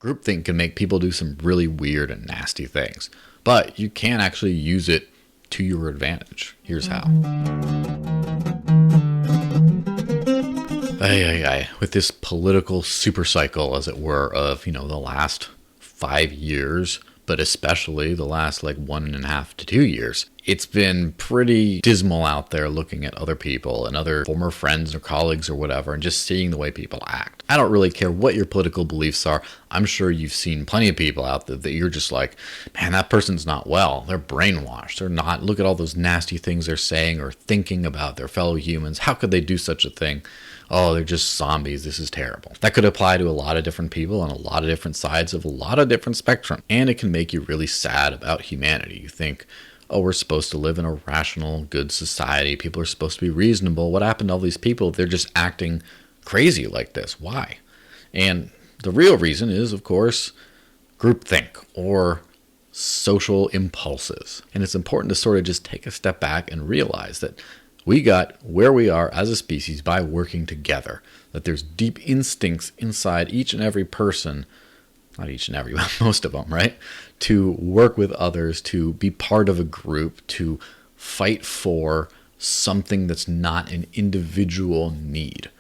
Groupthink can make people do some really weird and nasty things, but you can actually use it to your advantage. Here's how. With this political super cycle, as it were, of, the last 5 years, but especially the last 1.5 to 2 years, it's been pretty dismal out there looking at other people and other former friends or colleagues or whatever, and just seeing the way people act. I don't really care what your political beliefs are. I'm sure you've seen plenty of people out there that you're just like, man, that person's not well. They're brainwashed. They're not. Look at all those nasty things they're saying or thinking about their fellow humans. How could they do such a thing? Oh, they're just zombies. This is terrible. That could apply to a lot of different people on a lot of different sides of a lot of different spectrum. And it can make you really sad about humanity. You think, oh, we're supposed to live in a rational, good society. People are supposed to be reasonable. What happened to all these people if they're just acting crazy like this? Why? And the real reason is, of course, groupthink or social impulses. And it's important to sort of just take a step back and realize that we got where we are as a species by working together, that there's deep instincts inside each and every person, not each and every, but most of them, right? To work with others, to be part of a group, to fight for something that's not an individual need,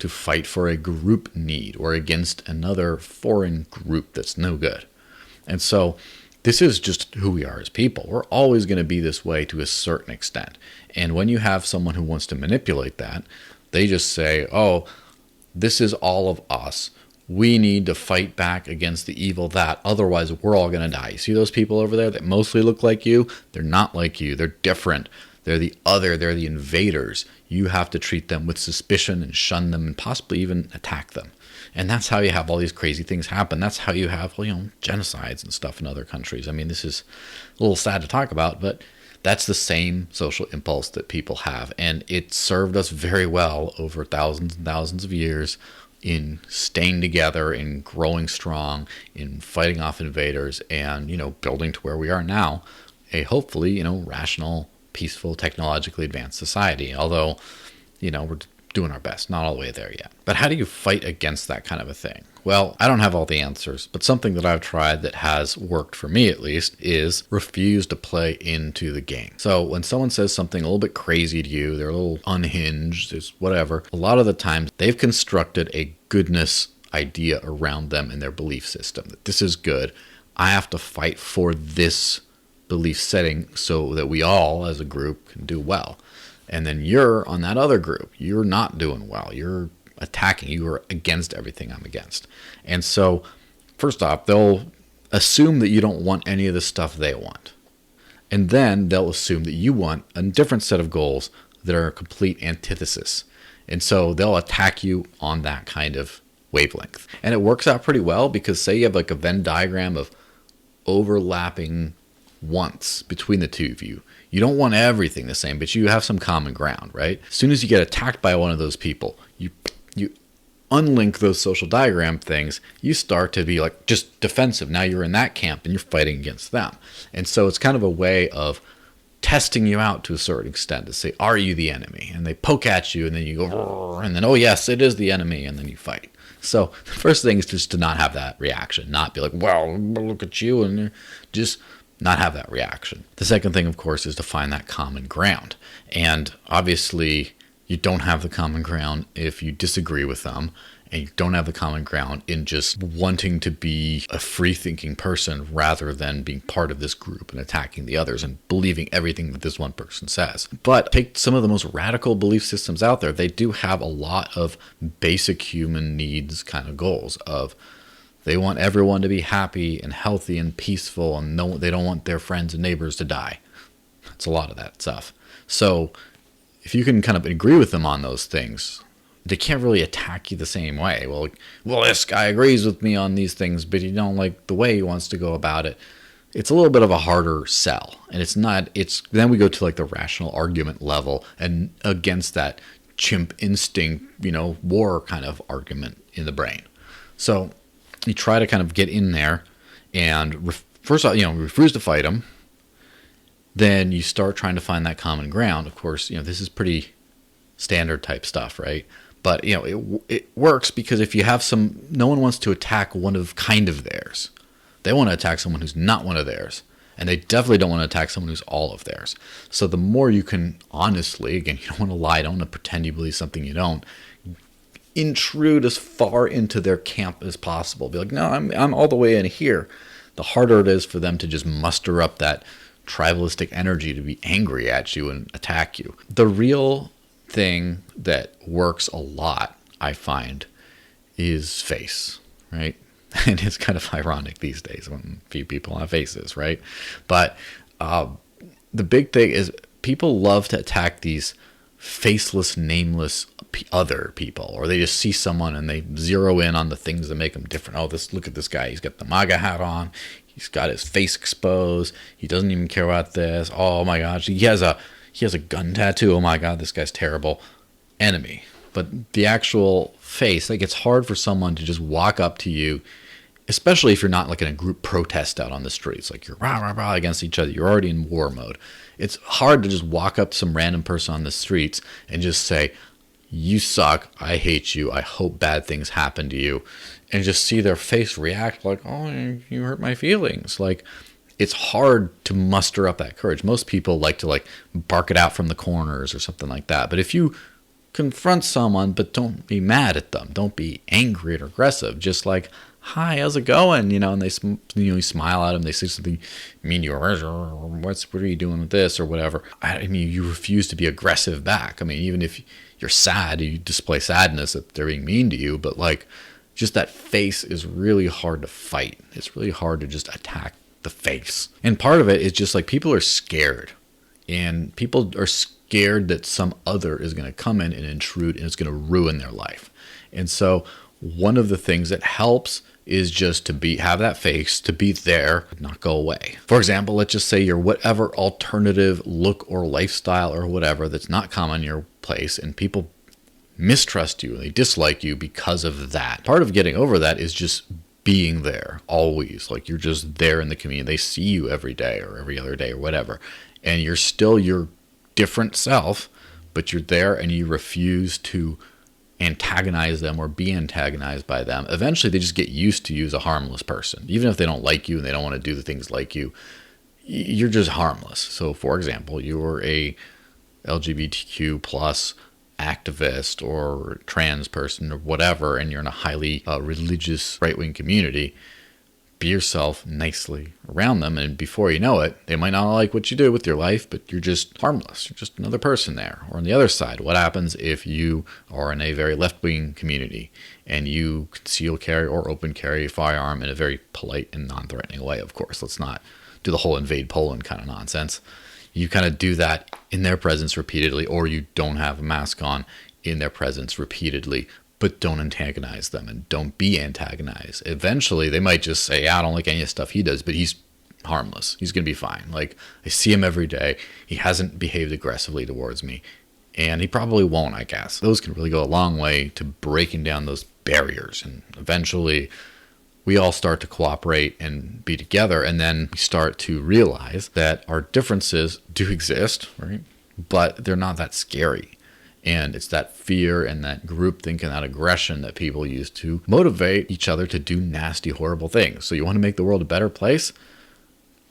to fight for a group need or against another foreign group that's no good. And so this is just who we are as people. We're always going to be this way to a certain extent. And when you have someone who wants to manipulate that, they just say, oh, this is all of us. We need to fight back against the evil that, otherwise we're all going to die. You see those people over there that mostly look like you? They're not like you. They're different. They're the other. They're the invaders. You have to treat them with suspicion and shun them and possibly even attack them. And that's how you have all these crazy things happen. That's how you have, genocides and stuff in other countries. I mean, this is a little sad to talk about, but that's the same social impulse that people have. And it served us very well over thousands and thousands of years in staying together, in growing strong, in fighting off invaders, and, building to where we are now, a hopefully, rational, peaceful, technologically advanced society. Although, we're doing our best, not all the way there yet. But how do you fight against that kind of a thing? Well, I don't have all the answers, but something that I've tried that has worked for me at least is refuse to play into the game. So when someone says something a little bit crazy to you, they're a little unhinged, it's whatever, a lot of the times they've constructed a goodness idea around them in their belief system, that this is good. I have to fight for this belief setting so that we all as a group can do well. And then you're on that other group. You're not doing well. You're attacking. You are against everything I'm against. And so, first off, they'll assume that you don't want any of the stuff they want. And then they'll assume that you want a different set of goals that are a complete antithesis. And so they'll attack you on that kind of wavelength. And it works out pretty well because say you have a Venn diagram of overlapping wants between the two of you. You don't want everything the same, but you have some common ground, right? As soon as you get attacked by one of those people, you unlink those social diagram things, you start to be just defensive. Now you're in that camp and you're fighting against them. And so it's kind of a way of testing you out to a certain extent to say, are you the enemy? And they poke at you and then you go, and then, oh yes, it is the enemy. And then you fight. So the first thing is just to not have that reaction, not be like, well, look at you, and just not have that reaction. The second thing, of course, is to find that common ground. And obviously, you don't have the common ground if you disagree with them, and you don't have the common ground in just wanting to be a free-thinking person rather than being part of this group and attacking the others and believing everything that this one person says. But take some of the most radical belief systems out there. They do have a lot of basic human needs kind of goals of they want everyone to be happy and healthy and peaceful, and they don't want their friends and neighbors to die. That's a lot of that stuff. So if you can kind of agree with them on those things, they can't really attack you the same way. Well, this guy agrees with me on these things, but you don't like the way he wants to go about it. It's a little bit of a harder sell. And then we go to the rational argument level and against that chimp instinct, war kind of argument in the brain. So you try to kind of get in there and first off, refuse to fight them. Then you start trying to find that common ground. Of course, this is pretty standard type stuff, right? But, it works because if you have no one wants to attack one of kind of theirs. They want to attack someone who's not one of theirs. And they definitely don't want to attack someone who's all of theirs. So the more you can honestly, again, you don't want to lie, don't want to pretend you believe something you don't, intrude as far into their camp as possible. Be like, no, I'm all the way in here. The harder it is for them to just muster up that tribalistic energy to be angry at you and attack you. The real thing that works a lot, I find, is face, right? And it's kind of ironic these days when few people have faces, right? But the big thing is people love to attack these faceless, nameless other people, or they just see someone and they zero in on the things that make them different. Oh, look at this guy. He's got the MAGA hat on. He's got his face exposed. He doesn't even care about this. Oh my gosh, he has a gun tattoo. Oh my God, this guy's terrible. Enemy. But the actual face, like, it's hard for someone to just walk up to you, especially if you're not like in a group protest out on the streets, like you're rah, rah, rah against each other. You're already in war mode. It's hard to just walk up to some random person on the streets and just say, you suck, I hate you, I hope bad things happen to you, and just see their face react like, oh, you hurt my feelings. Like, it's hard to muster up that courage. Most people like to bark it out from the corners or something like that. But if you confront someone, but don't be mad at them, don't be angry or aggressive, just like, hi, how's it going? And they, you smile at them. They say something mean to you, or what are you doing with this or whatever. I mean, you refuse to be aggressive back. I mean, even if you're sad, you display sadness that they're being mean to you. But just that face is really hard to fight. It's really hard to just attack the face. And part of it is just people are scared, and people are scared that some other is going to come in and intrude and it's going to ruin their life. And so one of the things that helps is just to have that face, to be there, not go away. For example, let's just say you're whatever alternative look or lifestyle or whatever that's not common in your place, and people mistrust you and they dislike you because of that. Part of getting over that is just being there always. You're just there in the community. They see you every day or every other day or whatever, and you're still your different self, but you're there and you refuse to antagonize them or be antagonized by them. Eventually they just get used to you as a harmless person. Even if they don't like you and they don't want to do the things like you, you're just harmless. So for example, you're a LGBTQ plus activist or trans person or whatever, and you're in a highly religious right-wing community, be yourself nicely around them, and before you know it, they might not like what you do with your life, but you're just harmless. You're just another person there. Or on the other side, what happens if you are in a very left-wing community and you conceal carry or open carry a firearm in a very polite and non-threatening way? Of course, let's not do the whole invade Poland kind of nonsense. You kind of do that in their presence repeatedly, or you don't have a mask on in their presence repeatedly, but don't antagonize them and don't be antagonized. Eventually, they might just say, I don't like any of the stuff he does, but he's harmless. He's going to be fine. I see him every day. He hasn't behaved aggressively towards me, and he probably won't, I guess. Those can really go a long way to breaking down those barriers, and eventually we all start to cooperate and be together, and then we start to realize that our differences do exist, right? But they're not that scary. And it's that fear and that groupthink and that aggression that people use to motivate each other to do nasty, horrible things. So you want to make the world a better place?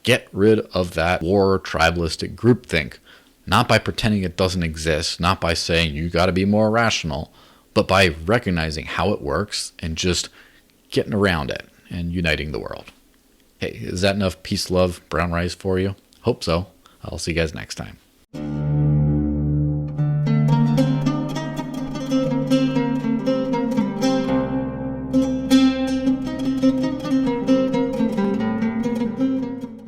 Get rid of that war, tribalistic groupthink. Not by pretending it doesn't exist, not by saying you got to be more rational, but by recognizing how it works and just getting around it and uniting the world. Hey, is that enough peace, love, brown rice for you? Hope so. I'll see you guys next time.